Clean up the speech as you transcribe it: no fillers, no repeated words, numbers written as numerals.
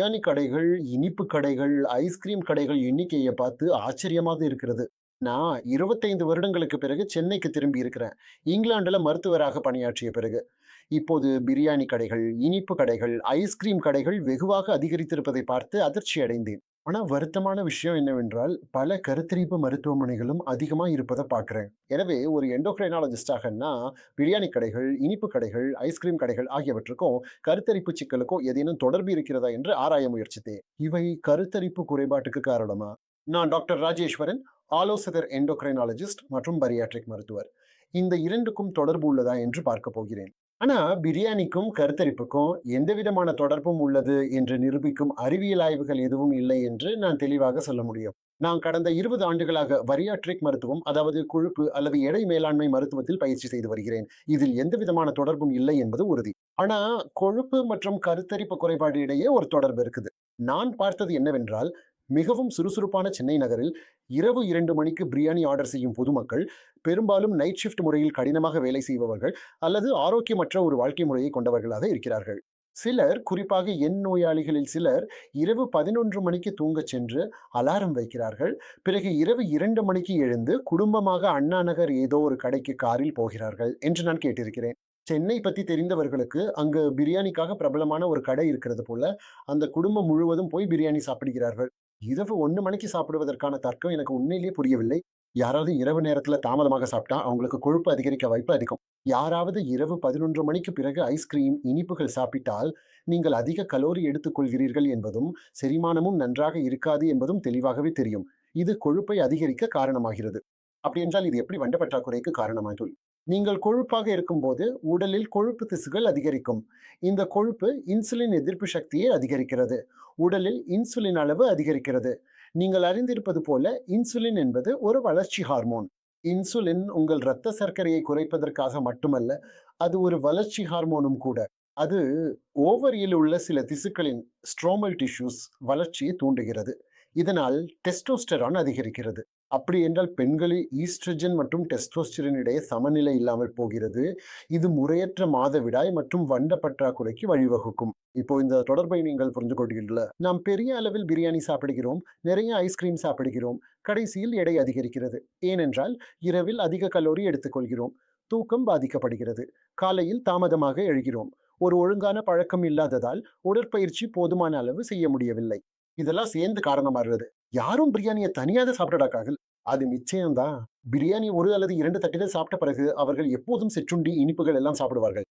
பிரியாணி கடைகள், இனிப்பு கடைகள், ஐஸ்கிரீம் கடைகள் எண்ணிக்கைய பார்த்து ஆச்சரியமாக இருக்கிறது. நான் 25 வருடங்களுக்கு பிறகு சென்னைக்கு திரும்பி இருக்கிறேன். இங்கிலாந்துல மருத்துவராக பணியாற்றிய பிறகு. இப்போது பிரியாணி கடைகள், இனிப்பு கடைகள், ஐஸ்கிரீம் கடைகள் வெகுவாக அதிகரித்திருப்பதை பார்த்து அதிர்ச்சி அடைந்தேன். ஆனா வருத்தமான விஷயம் என்னவென்றால், பல கருத்தரிப்பு மருத்துவமனைகளும் அதிகமா இருப்பத பார்க்கிறேன். எனவே ஒரு எண்டோக்ரைனாலஜிஸ்டாகன்னா, பிரியாணி கடைகள், இனிப்பு கடைகள், ஐஸ்கிரீம் கடைகள் ஆகியவற்றுக்கும் கருத்தரிப்பு சிக்கலுக்கும் ஏதேனும் தொடர்பு இருக்கிறதா என்று ஆராய முயற்சித்தேன். இவை கருத்தரிப்பு குறைபாட்டுக்கு காரணமா? நான் டாக்டர் ராஜேஸ்வரன், ஆலோசகர் எண்டோக்ரைனாலஜிஸ்ட் மற்றும் பரியாட்ரிக் மருத்துவர். இந்த 2க்கும் தொடர்பு உள்ளதா என்று பார்க்க போகிறேன். ஆனா பிரியாணிக்கும் கருத்தரிப்புக்கும் எந்த விதமான தொடர்பும் உள்ளது என்று நிரூபிக்கும் அறிவியல் ஆய்வுகள் எதுவும் இல்லை என்று நான் தெளிவாக சொல்ல முடியும். நான் கடந்த 20 ஆண்டுகளாக பரியாட்ரிக் மருத்துவம், அதாவது கொழுப்பு அல்லது எடை மேலாண்மை மருத்துவத்தில் பயிற்சி செய்து வருகிறேன். இதில் எந்த விதமான தொடர்பும் இல்லை என்பது உறுதி. ஆனா கொழுப்பு மற்றும் கருத்தரிப்பு குறைபாடு இடையே ஒரு தொடர்பு இருக்குது. நான் பார்த்தது என்னவென்றால், மிகவும் சுறுசுறுப்பான சென்னை நகரில் இரவு 2 மணிக்கு பிரியாணி ஆர்டர் செய்யும் பொதுமக்கள், பெரும்பாலும் நைட் ஷிஃப்ட் முறையில் கடினமாக வேலை செய்பவர்கள் அல்லது ஆரோக்கியமற்ற ஒரு வாழ்க்கை முறையை கொண்டவர்களாக இருக்கிறார்கள். சிலர், குறிப்பாக எண் நோயாளிகளில் சிலர், இரவு 11 மணிக்கு தூங்கச் சென்று அலாரம் வைக்கிறார்கள். பிறகு இரவு 2 மணிக்கு எழுந்து குடும்பமாக அண்ணா நகர் ஏதோ ஒரு கடைக்கு காரில் போகிறார்கள் என்று நான் கேட்டிருக்கிறேன். சென்னை பத்தி தெரிந்தவர்களுக்கு அங்கு பிரியாணிக்காக பிரபலமான ஒரு கடை இருக்கிறது போல, அந்த குடும்பம் முழுவதும் போய் பிரியாணி சாப்பிடுகிறார்கள். இரவு 1 மணிக்கு சாப்பிடுவதற்கான தர்க்கம் எனக்கு உண்மையிலேயே புரியவில்லை. யாராவது இரவு நேரத்துல தாமதமாக சாப்பிட்டா அவங்களுக்கு கொழுப்பு அதிகரிக்க வாய்ப்பு அதிகம். யாராவது இரவு 11 மணிக்கு பிறகு ஐஸ்கிரீம், இனிப்புகள் சாப்பிட்டால் நீங்கள் அதிக கலோரி எடுத்துக்கொள்கிறீர்கள் என்பதும், செரிமானமும் நன்றாக இருக்காது என்பதும் தெளிவாகவே தெரியும். இது கொழுப்பை அதிகரிக்க காரணமாகிறது. அப்படி என்றால் இது எப்படி வண்ட பற்றாக்குறைக்கு காரணமாகும்? நீங்கள் கொழுப்பாக இருக்கும்போது உடலில் கொழுப்பு திசுகள் அதிகரிக்கும். இந்த கொழுப்பு இன்சுலின் எதிர்ப்பு சக்தியை அதிகரிக்கிறது. உடலில் இன்சுலின் அளவு அதிகரிக்கிறது. நீங்கள் அறிந்திருப்பது போல இன்சுலின் என்பது ஒரு வளர்ச்சி ஹார்மோன். இன்சுலின் உங்கள் இரத்த சர்க்கரையை குறைப்பதற்காக மட்டுமல்ல, அது ஒரு வளர்ச்சி ஹார்மோனும் கூட. அது ஓவரியில் உள்ள சில திசுக்களின் ஸ்ட்ரோமல் டிஷ்யூஸ் வளர்ச்சியை தூண்டுகிறது. இதனால் டெஸ்டோஸ்டெரான் அதிகரிக்கிறது. அப்படி என்றால் பெண்களில் ஈஸ்ட்ரஜன் மற்றும் டெஸ்டோஸ்டெரான் இடையே சமநிலை இல்லாமல் போகிறது. இது முறையற்ற மாதவிடாய் மற்றும் வண்ட பற்றாக்குறைக்கு வழிவகுக்கும். இப்போ இந்த தொடர்பை நீங்கள் புரிந்து கொள்கிறீர்களா? நாம் பெரிய அளவில் பிரியாணி சாப்பிடுகிறோம், நிறைய ஐஸ்கிரீம் சாப்பிடுகிறோம், கடைசியில் எடை அதிகரிக்கிறது. ஏனென்றால் இரவில் அதிக கலோரி எடுத்துக்கொள்கிறோம், தூக்கம் பாதிக்கப்படுகிறது, காலையில் தாமதமாக எழுகிறோம், ஒரு ஒழுங்கான பழக்கம் இல்லாததால் உடற்பயிற்சி போதுமான அளவு செய்ய முடியவில்லை. இதெல்லாம் சேர்ந்து காரணமாகிறது. யாரும் பிரியாணிய தனியாக சாப்பிடடாக்கார்கள். அது நிச்சயம்தான். பிரியாணி 1 அல்லது 2 தட்டுகள் சாப்பிட்ட பிறகு அவர்கள் எப்போதும் சிற்றுண்டி, இனிப்புகள் எல்லாம் சாப்பிடுவார்கள்.